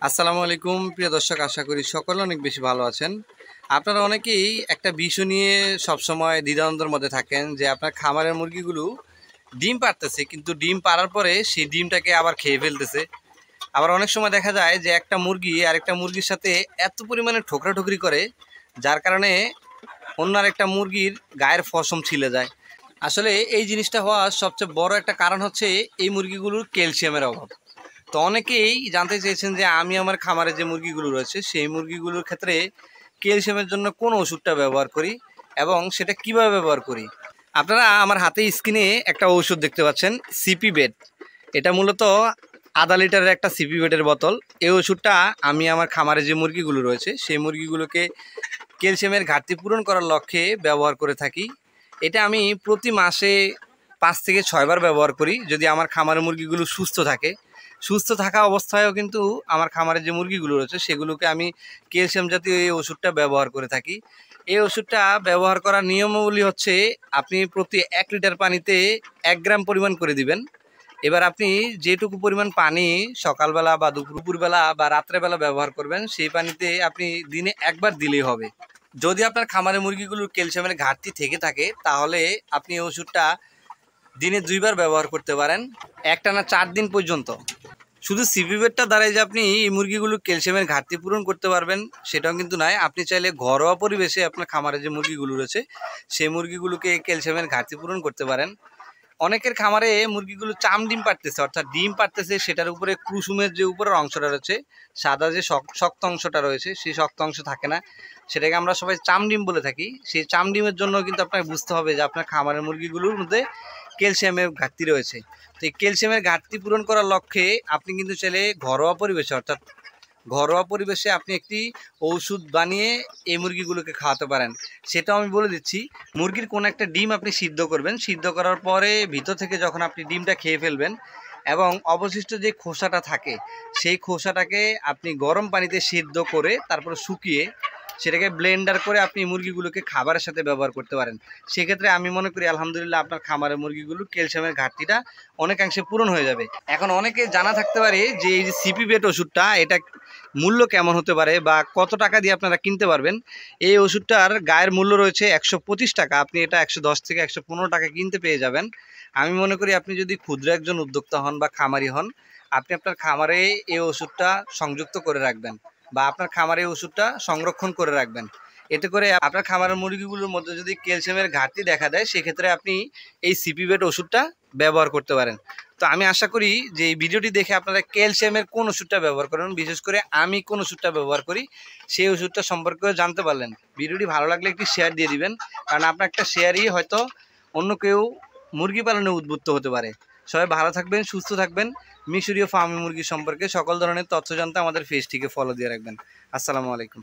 আসসালামু আলাইকুম প্রিয় দর্শক, আশা করি সকলে অনেক বেশি ভালো আছেন। আপনারা অনেকেই একটা বিষয় নিয়ে সবসময় দ্বিধাদ্বন্দ্বের মধ্যে থাকেন যে আপনার খামারের মুরগিগুলো ডিম পাড়তেছে, কিন্তু ডিম পাড়ার পরে সেই ডিমটাকে আবার খেয়ে ফেলতেছে। আবার অনেক সময় দেখা যায় যে একটা মুরগি আরেকটা মুরগির সাথে এত পরিমাণে ঠোকরাঠুকরি করে, যার কারণে অন্য আরেকটা মুরগির গায়ের পশম ছিলে যায়। আসলে এই জিনিসটা হওয়ার সবচেয়ে বড় একটা কারণ হচ্ছে এই মুরগিগুলোর ক্যালসিয়ামের অভাব। তো অনেকেই জানতে চেয়েছেন যে আমি আমার খামারে যে মুরগিগুলো রয়েছে সেই মুরগিগুলোর ক্ষেত্রে ক্যালসিয়ামের জন্য কোন ওষুধটা ব্যবহার করি এবং সেটা কিভাবে ব্যবহার করি। আপনারা আমার হাতে স্ক্রিনে একটা ওষুধ দেখতে পাচ্ছেন, সিপি বেড। এটা মূলত আধা লিটারের একটা সিপি বেডের বোতল। এই ওষুধটা আমি আমার খামারে যে মুরগিগুলো রয়েছে সেই মুরগিগুলোকে ক্যালসিয়ামের ঘাটতি পূরণ করার লক্ষ্যে ব্যবহার করে থাকি। এটা আমি প্রতি মাসে 5 থেকে 6 বার ব্যবহার করি, যদি আমার খামারের মুরগিগুলো সুস্থ থাকে। সুস্থ থাকা অবস্থায়ও কিন্তু আমার খামারের যে মুরগিগুলো রয়েছে সেগুলোকে আমি ক্যালসিয়াম জাতীয় এই ওষুধটা ব্যবহার করে থাকি। এই ওষুধটা ব্যবহার করার নিয়মাবলী হচ্ছে, আপনি প্রতি 1 লিটার পানিতে 1 গ্রাম পরিমাণ করে দিবেন। এবার আপনি যেটুকু পরিমাণ পানি সকালবেলা বা দুপুরবেলা বা রাত্রেবেলা ব্যবহার করবেন, সেই পানিতে আপনি দিনে একবার দিলেই হবে। যদি আপনার খামারের মুরগিগুলোর ক্যালসিয়ামের ঘাটতি থেকে থাকে তাহলে আপনি এই ওষুধটা দিনে 2 বার ব্যবহার করতে পারেন, একটানা 4 দিন পর্যন্ত। শুধু সিপি বেডটা দ্বারাই যে আপনি এই মুরগিগুলো ক্যালসিয়ামের ঘাটতি পূরণ করতে পারবেন সেটাও কিন্তু নয়। আপনি চাইলে ঘরোয়া পরিবেশে আপনার খামারে যে মুরগিগুলো রয়েছে সেই মুরগিগুলোকে ক্যালসিয়ামের ঘাটতি পূরণ করতে পারেন। অনেকের খামারে মুরগিগুলো চাম ডিম পাড়তেছে, অর্থাৎ ডিম পাড়তেছে, সেটার উপরে কুসুমের যে উপরের অংশটা রয়েছে, সাদা যে শক্ত অংশটা রয়েছে সেই শক্ত অংশ থাকে না, সেটাকে আমরা সবাই চাম ডিম বলে থাকি। সেই চাম ডিমের জন্য কিন্তু আপনাকে বুঝতে হবে যে আপনার খামারের মুরগিগুলোর মধ্যে ক্যালসিয়ামের ঘাটতি রয়েছে। তো এই ক্যালসিয়ামের ঘাটতি পূরণ করার লক্ষ্যে আপনি কিন্তু চাইলে ঘরোয়া পরিবেশে, অর্থাৎ ঘরোয়া পরিবেশে আপনি একটি ওষুধ বানিয়ে এই মুরগিগুলোকে খাওয়াতে পারেন। সেটাও আমি বলে দিচ্ছি। মুরগির কোনো একটা ডিম আপনি সিদ্ধ করবেন, সিদ্ধ করার পরে ভিতর থেকে যখন আপনি ডিমটা খেয়ে ফেলবেন এবং অবশিষ্ট যে খোসাটা থাকে সেই খোসাটাকে আপনি গরম পানিতে সিদ্ধ করে তারপরে শুকিয়ে সেটাকে ব্লেন্ডার করে আপনি মুরগিগুলোকে খাবারের সাথে ব্যবহার করতে পারেন। সেক্ষেত্রে আমি মনে করি আলহামদুলিল্লাহ আপনার খামারের মুরগিগুলোর ক্যালসিয়ামের ঘাটতিটা অনেকাংশে পূরণ হয়ে যাবে। এখন অনেকে জানা থাকতে পারে যে এই যে সিপি বেট ওষুধটা, এটা মূল্য কেমন হতে পারে বা কত টাকা দিয়ে আপনারা কিনতে পারবেন। এই ওষুধটার গায়ের মূল্য রয়েছে 125 টাকা, আপনি এটা 110 থেকে 115 টাকা কিনতে পেয়ে যাবেন। আমি মনে করি আপনি যদি ক্ষুদ্র একজন উদ্যোক্তা হন বা খামারি হন, আপনি আপনার খামারে এই ওষুধটা সংযুক্ত করে রাখবেন বা আপনার খামারে এই ওষুধটা সংরক্ষণ করে রাখবেন। এতে করে আপনার খামারের মুরগিগুলোর মধ্যে যদি ক্যালসিয়ামের ঘাটতি দেখা দেয় সেক্ষেত্রে আপনি এই সিপি বেট ওষুধটা ব্যবহার করতে পারেন। তো আমি আশা করি যে এই ভিডিওটি দেখে আপনারা ক্যালসিয়ামের কোন ওষুধটা ব্যবহার করেন, বিশেষ করে আমি কোন ওষুধটা ব্যবহার করি সেই ওষুধটা সম্পর্কেও জানতে পারলেন। ভিডিওটি ভালো লাগলে একটি শেয়ার দিয়ে দিবেন, কারণ আপনার একটা শেয়ারই হয়তো অন্য কেউ মুরগি পালনে উদ্বুদ্ধ হতে পারে। সবাই ভালো থাকবেন, সুস্থ থাকবেন। মিশরীয় ফার্মি মুরগি সম্পর্কে সকল ধরনের তথ্য জানতে আমাদের পেজটিকে ফলো দিয়ে রাখবেন। আসসালামু আলাইকুম।